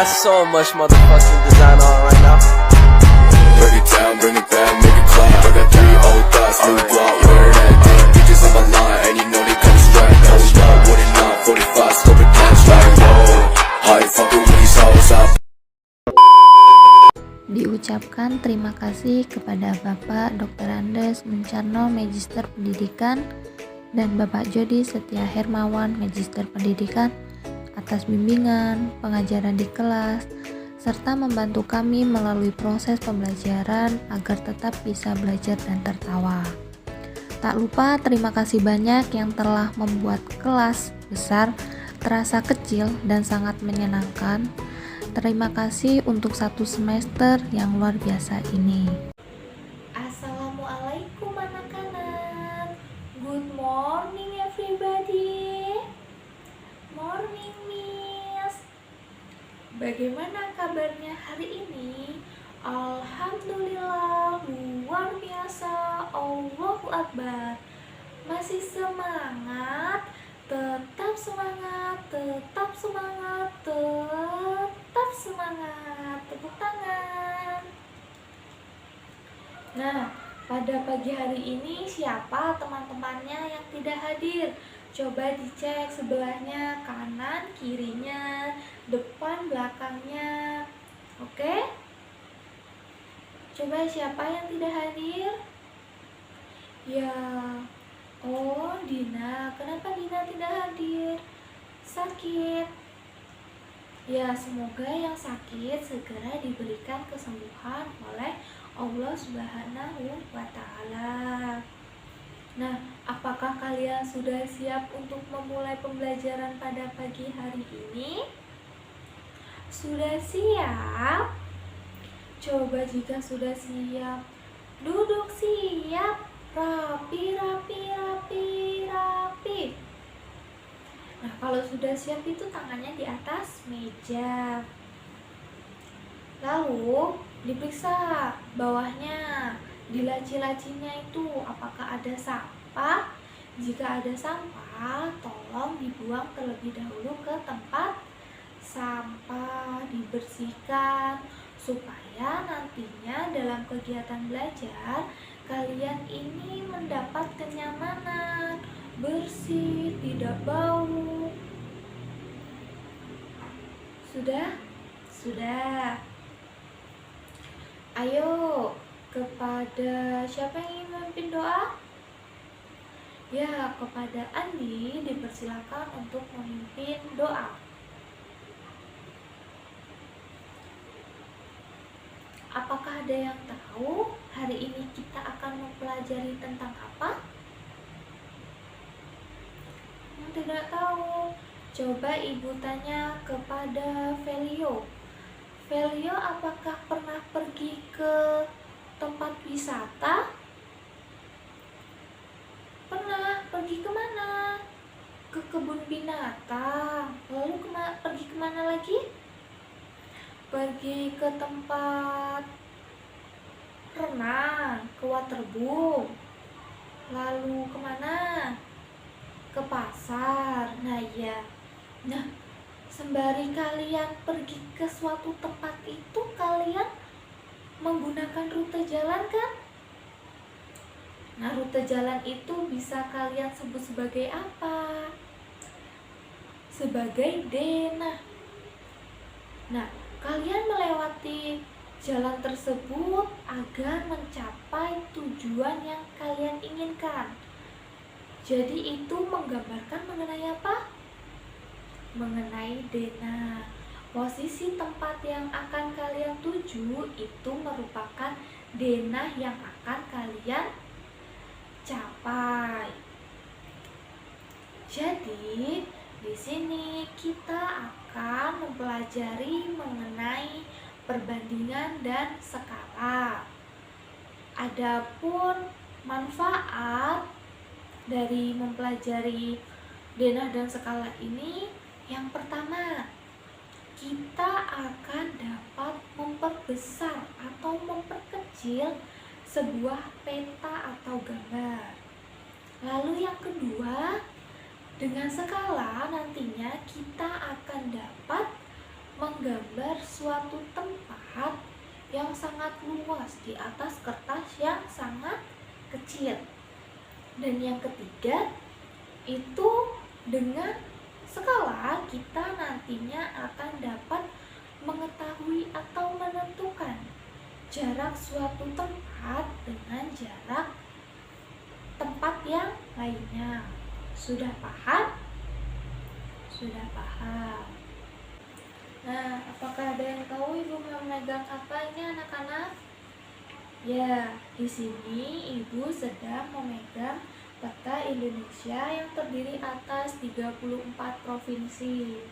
got so much motherfucking design on right now. Break it down, bring it back, make it clap. I got 3 old thoughts, new block, where that damn bitches on my line, and you know they come straight. Hold up, what it not, 45, slow it down, like whoa. How you fucking with these hoes out? Diucapkan terima kasih kepada Bapak Dr. Andes Muncarno, Magister Pendidikan, dan Bapak Jody Setia Hermawan, Magister Pendidikan, atas bimbingan, pengajaran di kelas, serta membantu kami melalui proses pembelajaran agar tetap bisa belajar dan tertawa. Tak lupa terima kasih banyak yang telah membuat kelas besar terasa kecil dan sangat menyenangkan. Terima kasih untuk 1 semester yang luar biasa ini. Assalamualaikum anak-anak. Good morning everybody. Morning Miss. Bagaimana kabarnya hari ini? Alhamdulillah, luar biasa. Allahu Akbar. Masih semangat? Tetap semangat, tetap semangat, tetap semangat. Tepuk tangan. Nah, pada pagi hari ini siapa teman-temannya yang tidak hadir? Coba dicek sebelahnya, kanan, kirinya, depan, belakangnya. Oke? Coba siapa yang tidak hadir? Ya, oh Dina. Kenapa Dina tidak hadir? Sakit. Ya, semoga yang sakit segera diberikan kesembuhan oleh Allah Subhanahu wa Ta'ala. Nah, apakah kalian sudah siap untuk memulai pembelajaran pada pagi hari ini? Sudah siap? Coba jika sudah siap, duduk siap, rapi, rapi, rapi, rapi. Nah, kalau sudah siap itu tangannya di atas meja. Lalu diperiksa bawahnya, di laci-lacinya itu apakah ada sampah. Jika ada sampah, tolong dibuang terlebih dahulu ke tempat sampah, dibersihkan supaya nantinya dalam kegiatan belajar kalian ini mendapat kenyamanan, bersih, tidak bau. Sudah? Sudah. Ayo, kepada siapa yang ingin memimpin doa? Ya, kepada Andi dipersilakan untuk memimpin doa. Apakah ada yang tahu hari ini kita akan mempelajari tentang apa? Tidak tahu. Coba ibu tanya kepada Velio. Velio, apakah pernah pergi ke tempat wisata? Pernah. Pergi kemana? Ke kebun binatang. Lalu pergi kemana lagi? Pergi ke tempat renang, ke waterboom. Lalu kemana? Ke pasar. Nah ya. Nah, sembari kalian pergi ke suatu tempat itu, kalian menggunakan rute jalan kan? Nah, rute jalan itu bisa kalian sebut sebagai apa? Sebagai denah. Nah, kalian melewati jalan tersebut agar mencapai tujuan yang kalian inginkan. Jadi itu menggambarkan mengenai apa? Mengenai denah. Posisi tempat yang akan kalian tuju itu merupakan denah yang akan kalian capai. Jadi di sini kita akan mempelajari mengenai perbandingan dan skala. Adapun manfaat dari mempelajari denah dan skala ini, yang pertama, kita akan dapat memperbesar atau memperkecil sebuah peta atau gambar. Lalu yang kedua, dengan skala nantinya kita akan dapat menggambar suatu tempat yang sangat luas di atas kertas yang sangat kecil. Dan yang ketiga, itu dengan skala kita nantinya akan dapat mengetahui atau menentukan jarak suatu tempat dengan jarak tempat yang lainnya. Sudah paham? Sudah paham. Nah, apakah ada yang tahu ibu memegang apa ini anak-anak? Ya, di sini ibu sedang memegang peta Indonesia yang terdiri atas 34 provinsi.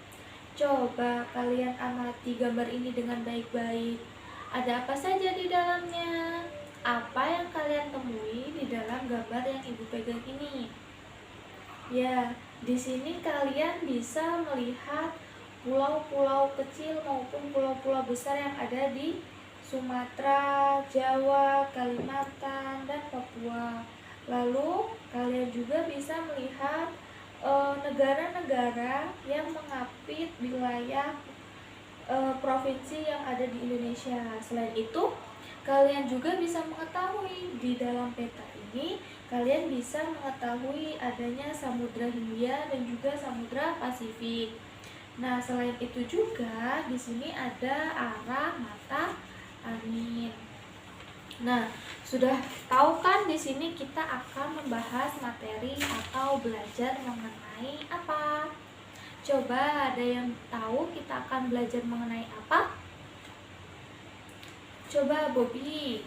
Coba kalian amati gambar ini dengan baik-baik. Ada apa saja di dalamnya? Apa yang kalian temui di dalam gambar yang ibu pegang ini? Ya, di sini kalian bisa melihat pulau-pulau kecil maupun pulau-pulau besar yang ada di Sumatera, Jawa, Kalimantan, dan Papua. Lalu kalian juga bisa melihat negara-negara yang mengapit wilayah provinsi yang ada di Indonesia. Selain itu, kalian juga bisa mengetahui di dalam peta ini, kalian bisa mengetahui adanya Samudra Hindia dan juga Samudra Pasifik. Nah, selain itu juga di sini ada arah mata angin. Nah, sudah tahu kan di sini kita akan membahas materi atau belajar mengenai apa? Coba ada yang tahu kita akan belajar mengenai apa? Coba Bobby,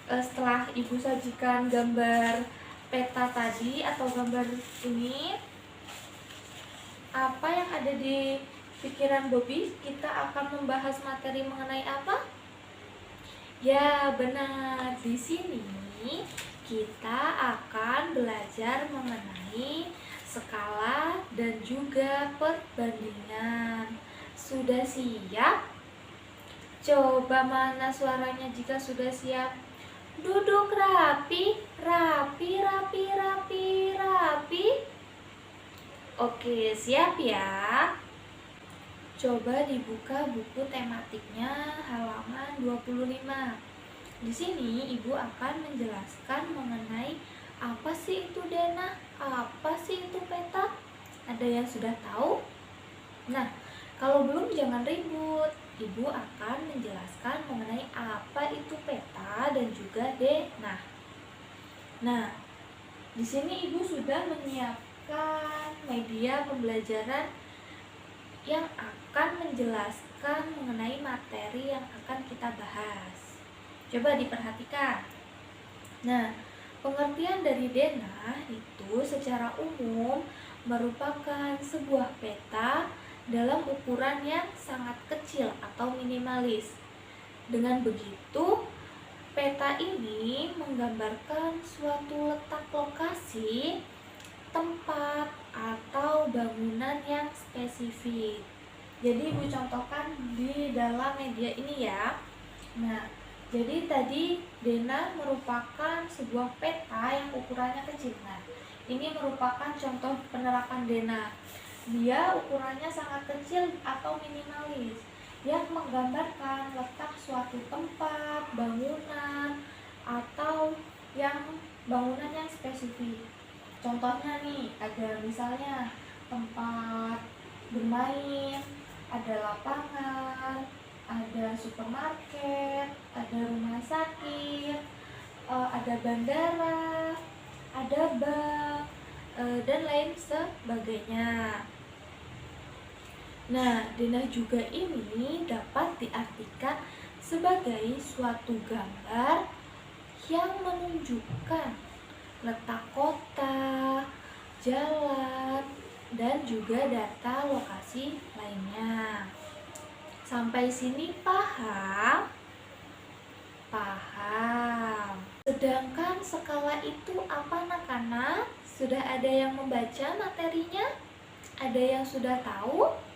setelah ibu sajikan gambar peta tadi atau gambar ini, apa yang ada di pikiran Bobby? Kita akan membahas materi mengenai apa? Ya, benar. Di sini kita akan belajar mengenai skala dan juga perbandingan. Sudah siap? Coba mana suaranya jika sudah siap? Duduk rapi, rapi, rapi, rapi, rapi. Oke, siap ya. Coba dibuka buku tematiknya halaman 25. Di sini ibu akan menjelaskan mengenai apa sih itu denah, apa sih itu peta. Ada yang sudah tahu? Nah, kalau belum jangan ribut. Ibu akan menjelaskan mengenai apa itu peta dan juga denah. Nah, di sini ibu sudah menyiapkan media pembelajaran yang akan menjelaskan mengenai materi yang akan kita bahas. Coba diperhatikan. Nah, pengertian dari denah itu secara umum merupakan sebuah peta dalam ukuran yang sangat kecil atau minimalis. Dengan begitu, peta ini menggambarkan suatu letak lokasi, tempat, atau bangunan yang spesifik. Jadi ibu contohkan di dalam media ini ya. Nah, jadi tadi denah merupakan sebuah peta yang ukurannya kecil. Nah, ini merupakan contoh penerapan denah. Dia ukurannya sangat kecil atau minimalis yang menggambarkan letak suatu tempat, bangunan, atau yang bangunan yang spesifik. Contohnya nih, ada misalnya tempat bermain, ada lapangan, ada supermarket, ada rumah sakit, ada bandara, ada bank, dan lain sebagainya. Nah, denah juga ini dapat diartikan sebagai suatu gambar yang menunjukkan letak kota, jalan, dan juga data lokasi lainnya. Sampai sini paham? Paham. Sedangkan skala itu apa anak-anak? Sudah ada yang membaca materinya? Ada yang sudah tahu?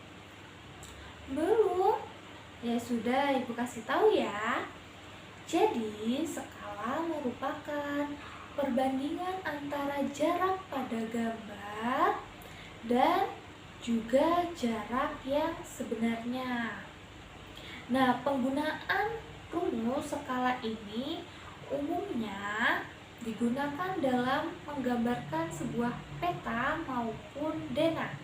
Belum? Ya sudah, ibu kasih tahu ya. Jadi, skala merupakan perbandingan antara jarak pada gambar dan juga jarak yang sebenarnya. Nah, penggunaan rumus skala ini umumnya digunakan dalam menggambarkan sebuah peta maupun denah,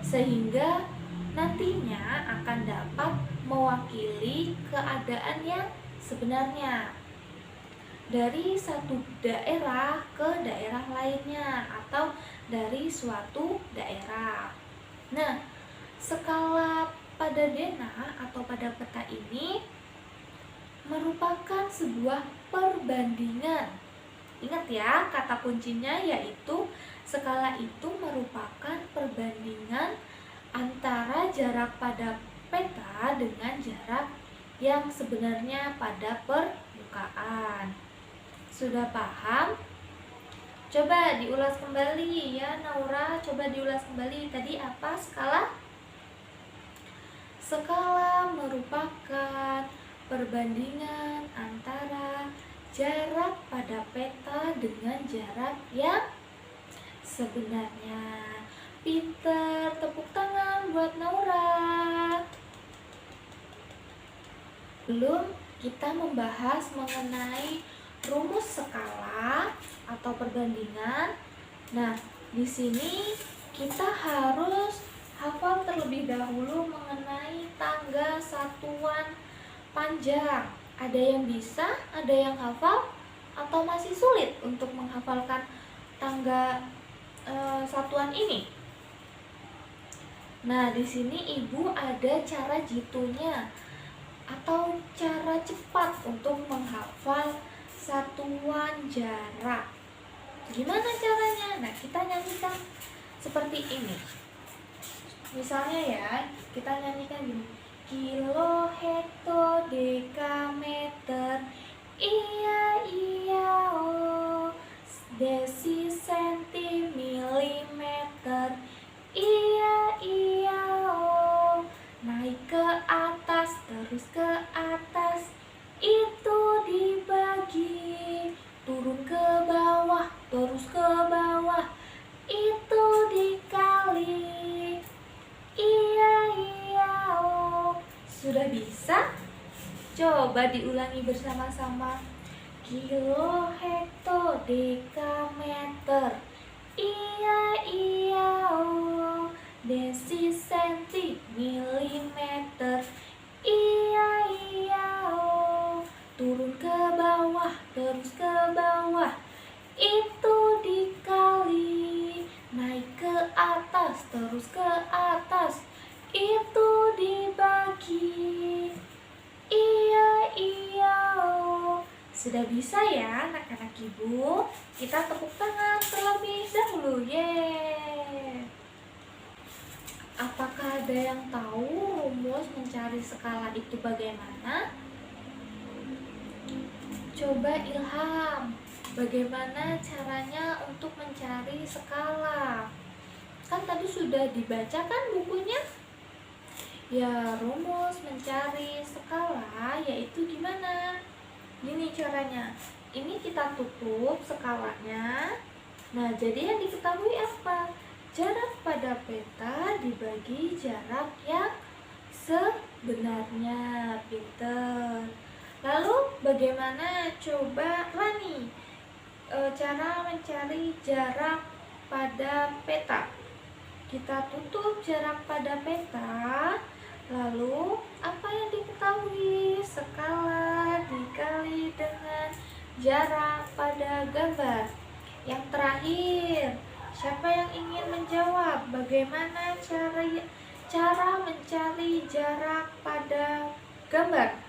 sehingga nantinya akan dapat mewakili keadaan yang sebenarnya dari satu daerah ke daerah lainnya atau dari suatu daerah. Nah, skala pada denah atau pada peta ini merupakan sebuah perbandingan. Ingat ya, kata kuncinya yaitu skala itu merupakan perbandingan antara jarak pada peta dengan jarak yang sebenarnya pada permukaan. Sudah paham? Coba diulas kembali ya Naura, coba diulas kembali. Tadi apa skala? Skala merupakan perbandingan antara jarak pada peta dengan jarak yang sebenarnya. Pinter, tepuk tangan buat Naura. Belum kita membahas mengenai rumus skala atau perbandingan. Nah, di sini kita harus hafal terlebih dahulu mengenai tangga satuan panjang. Ada yang bisa, ada yang hafal, atau masih sulit untuk menghafalkan tangga satuan ini? Nah, di sini Ibu ada cara jitunya atau cara cepat untuk menghafal satuan jarak. Gimana caranya? Nah, kita nyanyikan seperti ini. Misalnya ya, kita nyanyikan gini. Kilo, hekto, dekameter, iya, oh, desi, senti, milimeter, iya, oh, naik ke atas, terus ke atas, itu dibagi, turun ke bawah, terus ke bawah, itu dikali, iya, oh. Sudah bisa? Coba diulangi bersama-sama. Kilo, hekto, dekameter, iya, oh, desi, senti, milimeter, iya, oh, turun ke bawah, terus ke bawah, itu dikali, naik ke atas, terus ke atas, itu dibagi, iya, oh. Sudah bisa ya anak-anak Ibu? Kita tepuk tangan terlebih dahulu, yeay. Apakah ada yang tahu rumus mencari skala itu bagaimana? Coba Ilham, bagaimana caranya untuk mencari skala? Kan tadi sudah dibacakan bukunya? Ya, rumus mencari skala yaitu gimana? Gini caranya. Ini kita tutup skalanya. Nah, jadi yang diketahui apa? Jarak pada peta dibagi jarak yang sebenarnya. Pinter. Lalu bagaimana coba Rani cara mencari jarak pada peta? Kita tutup jarak pada peta. Lalu apa yang diketahui? Skala dikali dengan jarak pada gambar. Yang terakhir, siapa yang ingin menjawab? Bagaimana cara mencari jarak pada gambar?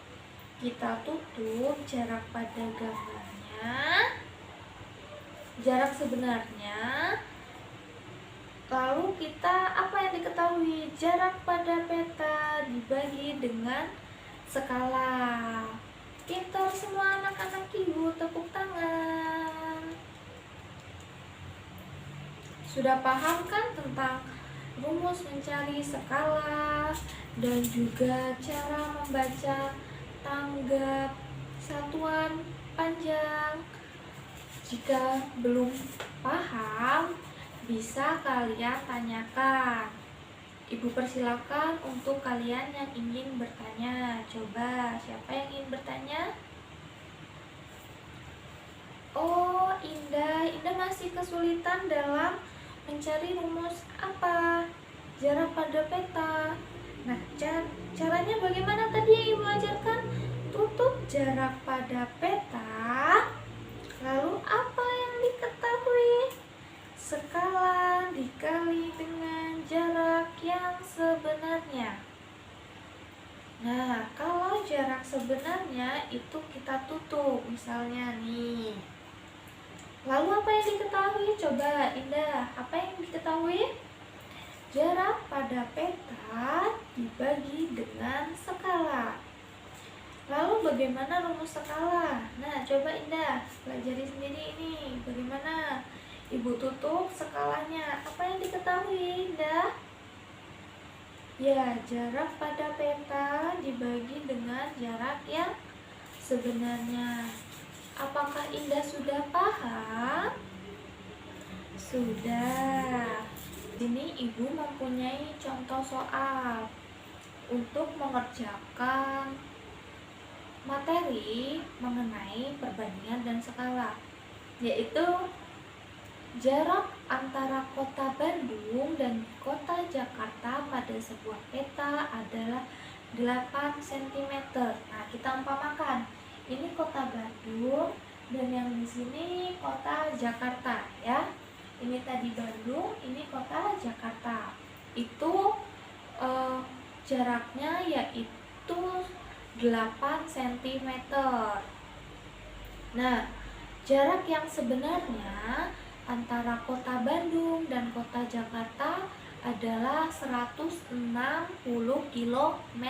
Kita tutup jarak pada gambarnya, jarak sebenarnya. Lalu kita apa yang diketahui? Jarak pada peta dibagi dengan skala. Pintar semua anak-anak Ibu, tepuk tangan. Sudah paham kan tentang rumus mencari skala dan juga cara membaca tangga satuan panjang? Jika belum paham, bisa kalian tanyakan. Ibu persilakan untuk kalian yang ingin bertanya. Coba, siapa yang ingin bertanya? Oh, Indah masih kesulitan dalam mencari rumus apa? Jarak pada peta. Nah, caranya bagaimana tadi yang Ibu ajarkan? Tutup jarak pada peta. Lalu apa yang diketahui? Skala dikali dengan jarak yang sebenarnya. Nah, kalau jarak sebenarnya itu kita tutup, misalnya nih. Lalu apa yang diketahui? Coba Indah, apa yang diketahui? Jarak pada peta dibagi dengan skala. Lalu bagaimana rumus skala? Nah, coba Indah pelajari sendiri ini. Bagaimana? Ibu tutup skalanya. Apa yang diketahui Indah? Ya, jarak pada peta dibagi dengan jarak yang sebenarnya. Apakah Indah sudah paham? Sudah. Ini Ibu mempunyai contoh soal untuk mengerjakan materi mengenai perbandingan dan skala, yaitu jarak antara kota Bandung dan kota Jakarta pada sebuah peta adalah 8 cm. Nah, kita umpamakan ini kota Bandung dan yang di sini kota Jakarta ya. Ini tadi Bandung, ini kota Jakarta. Itu jaraknya yaitu 8 cm. Nah, jarak yang sebenarnya antara kota Bandung dan kota Jakarta adalah 160 km.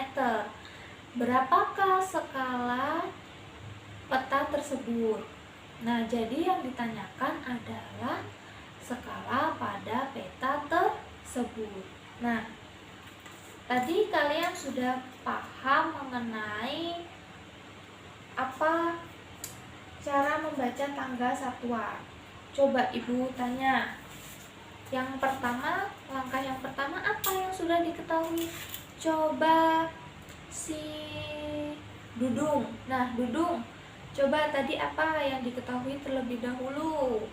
Berapakah skala peta tersebut? Nah, jadi yang ditanyakan adalah skala pada peta tersebut. Nah, tadi kalian sudah paham mengenai apa cara membaca tangga satuan. Coba Ibu tanya. Yang pertama, langkah yang pertama apa yang sudah diketahui? Coba si Dudung. Nah, Dudung, coba tadi apa yang diketahui terlebih dahulu?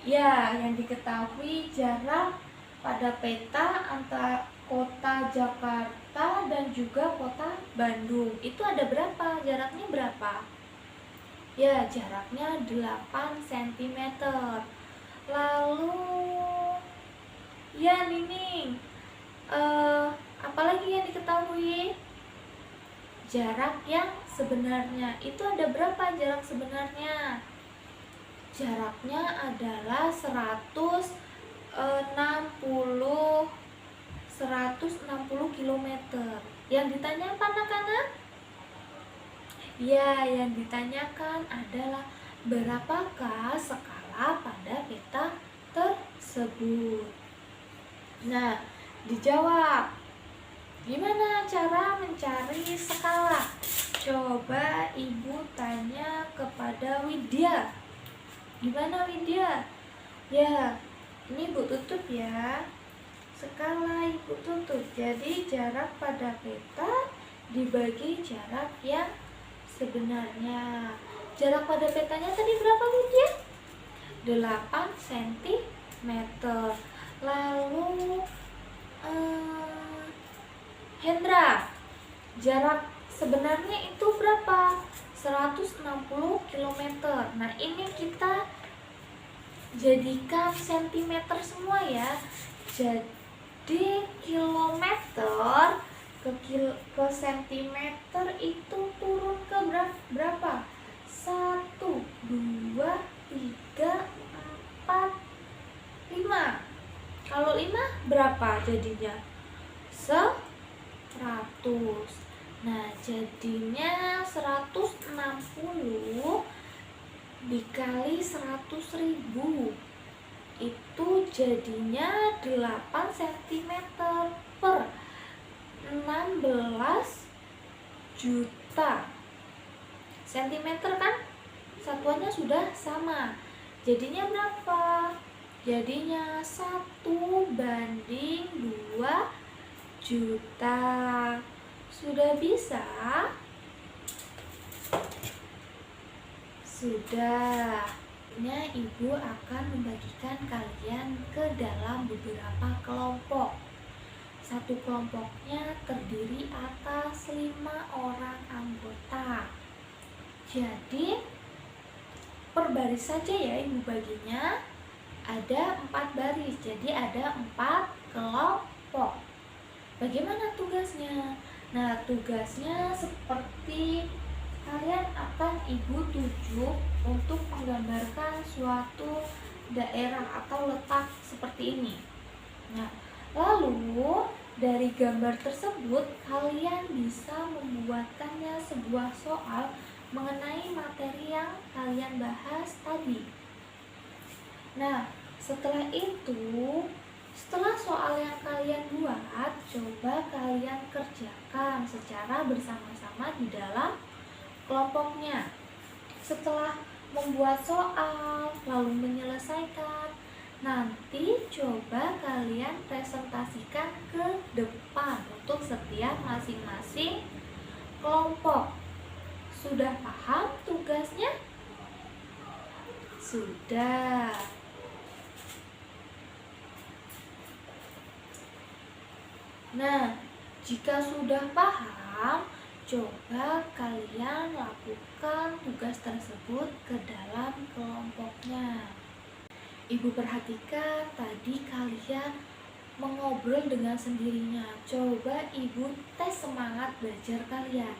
Ya, yang diketahui jarak pada peta antara kota Jakarta dan juga kota Bandung. Itu ada berapa? Jaraknya berapa? Ya, jaraknya 8 cm. Lalu ya Nining, apalagi yang diketahui? Jarak yang sebenarnya. Itu ada berapa jarak sebenarnya? Jaraknya adalah 160 km. Yang ditanya apa anak-anak? Ya, yang ditanyakan adalah berapakah skala pada peta tersebut. Nah, dijawab. Gimana cara mencari skala? Coba Ibu tanya kepada Widya. Gimana Widya? Ya, ini Ibu tutup ya. Skala Ibu tutup. Jadi jarak pada peta dibagi jarak yang sebenarnya. Jarak pada petanya tadi berapa Widya? 8 cm. Lalu Hendra, jarak sebenarnya itu berapa? 160 km. Nah, ini kita jadikan cm semua ya. Jadi kilometer ke centimeter itu turun ke berapa? 1, 2, 3, 4, 5. Kalau 5 berapa jadinya? 100. Nah, jadinya 160 dikali 100.000 itu jadinya 8 cm per 16 juta. Centimeter kan satuannya sudah sama. Jadinya berapa? Jadinya 1:2 juta. Sudah bisa? Sudah. Ibu akan membagikan kalian ke dalam beberapa kelompok. Satu kelompoknya terdiri atas 5 orang anggota. Jadi per baris saja ya ibu baginya. Ada 4 baris, jadi ada 4 kelompok. Bagaimana tugasnya? Nah, tugasnya seperti kalian akan ibu tuju untuk menggambarkan suatu daerah atau letak seperti ini. Nah, lalu dari gambar tersebut kalian bisa membuatkannya sebuah soal mengenai materi yang kalian bahas tadi. Nah, setelah itu, setelah soal yang kalian buat, coba kalian kerjakan secara bersama-sama di dalam kelompoknya. Setelah membuat soal, lalu menyelesaikan, nanti coba kalian presentasikan ke depan untuk setiap masing-masing kelompok. Sudah paham tugasnya? Sudah. Nah, jika sudah paham, coba kalian lakukan tugas tersebut ke dalam kelompoknya. Ibu perhatikan tadi kalian mengobrol dengan sendirinya. Coba ibu tes semangat belajar kalian.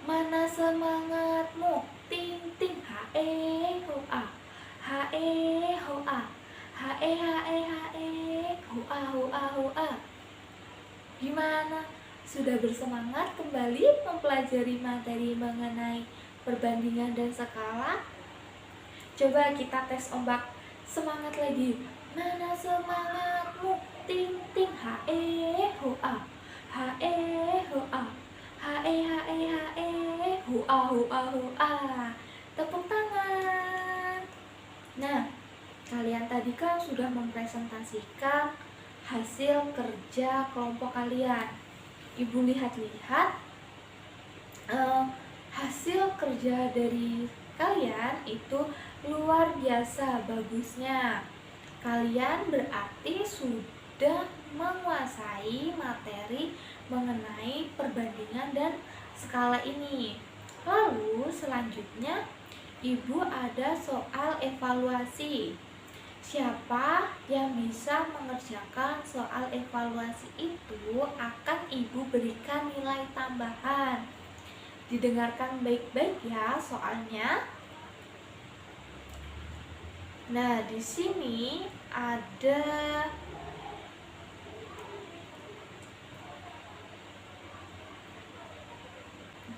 Mana semangatmu? Ting ting hae hoa. Hae hoa. Hae hae hae hoa hoa hoa. Gimana? Sudah bersemangat kembali mempelajari materi mengenai perbandingan dan skala? Coba kita tes ombak semangat lagi. Mana semangatmu? Ting ting hae hoa. Hae hoa. Hae hae hae hoa hoa hoa. Tepuk tangan. Nah, kalian tadi kan sudah mempresentasikan hasil kerja kelompok kalian. Ibu lihat-lihat hasil kerja dari kalian itu luar biasa bagusnya. Kalian berarti sudah menguasai materi mengenai perbandingan dan skala ini. Lalu selanjutnya ibu ada soal evaluasi. Siapa yang bisa mengerjakan soal evaluasi itu akan ibu berikan nilai tambahan. Didengarkan baik-baik ya soalnya. Nah, di sini ada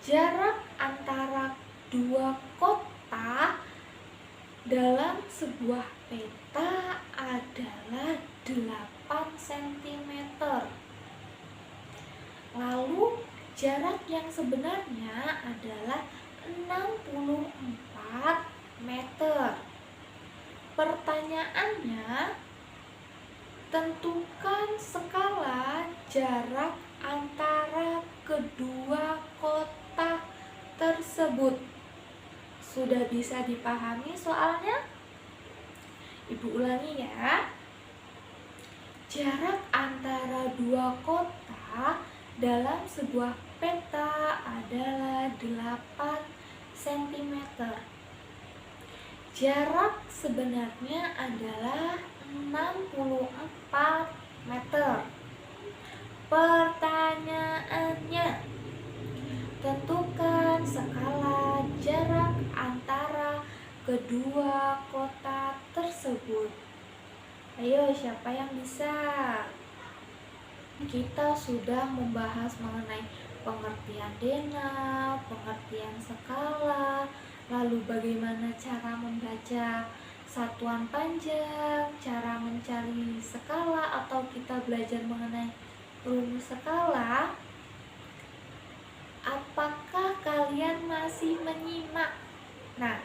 jarak antara 2 kota dalam sebuah peta adalah 8 cm. Lalu jarak yang sebenarnya adalah 64 meter. Pertanyaannya, tentukan skala jarak antara kedua kota tersebut. Sudah bisa dipahami soalnya? Ibu ulangi ya. Jarak antara 2 kota dalam sebuah peta adalah 8 cm. Jarak sebenarnya adalah 64 meter. Pertanyaannya, tentukan skala jarak antara kedua kota tersebut. Ayo, siapa yang bisa? Kita sudah membahas mengenai pengertian dena, pengertian skala, lalu bagaimana cara membaca satuan panjang, cara mencari skala, atau kita belajar mengenai rumus skala. Apakah kalian masih menyimak? Nah,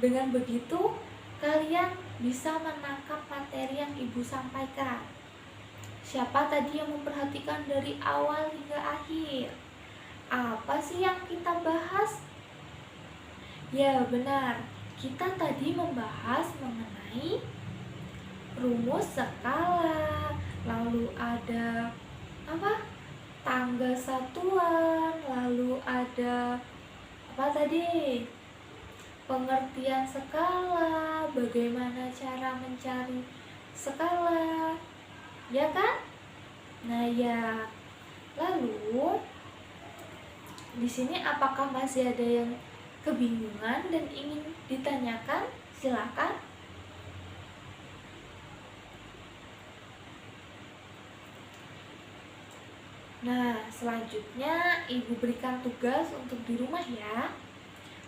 dengan begitu kalian bisa menangkap materi yang ibu sampaikan? Siapa tadi yang memperhatikan dari awal hingga akhir? Apa sih yang kita bahas? Ya benar, kita tadi membahas mengenai rumus skala, lalu ada apa? Tangga satuan, lalu ada apa tadi? Pengertian skala, bagaimana cara mencari skala, ya kan? Nah ya, lalu di sini apakah masih ada yang kebingungan dan ingin ditanyakan? Silakan. Nah, selanjutnya ibu berikan tugas untuk di rumah ya.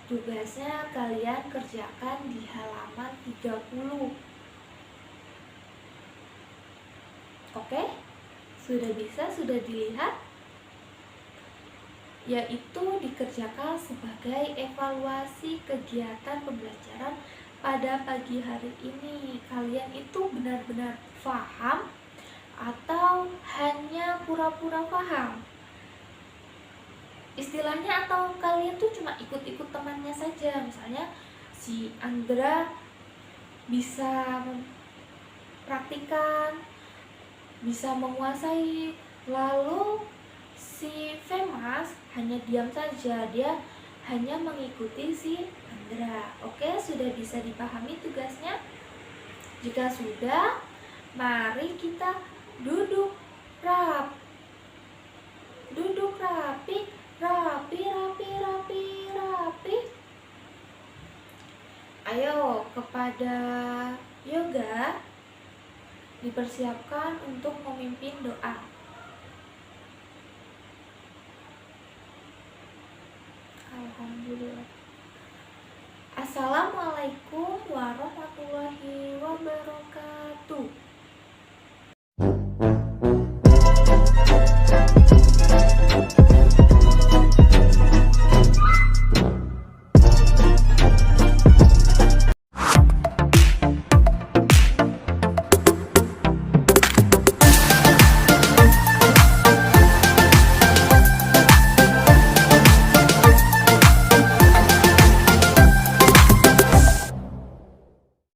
Tugasnya kalian kerjakan di halaman 30. Oke? Sudah bisa, sudah dilihat? Yaitu dikerjakan sebagai evaluasi kegiatan pembelajaran pada pagi hari ini. Kalian itu benar-benar paham atau hanya pura-pura paham? Istilahnya, atau kalian tuh cuma ikut-ikut temannya saja. Misalnya si Andra bisa mempraktikkan, bisa menguasai, lalu si Femas hanya diam saja, dia hanya mengikuti si Andra. Oke, sudah bisa dipahami tugasnya? Jika sudah, mari kita duduk rapi, rapi. Ayo, kepada Yoga dipersiapkan untuk memimpin doa. Alhamdulillah. Assalamualaikum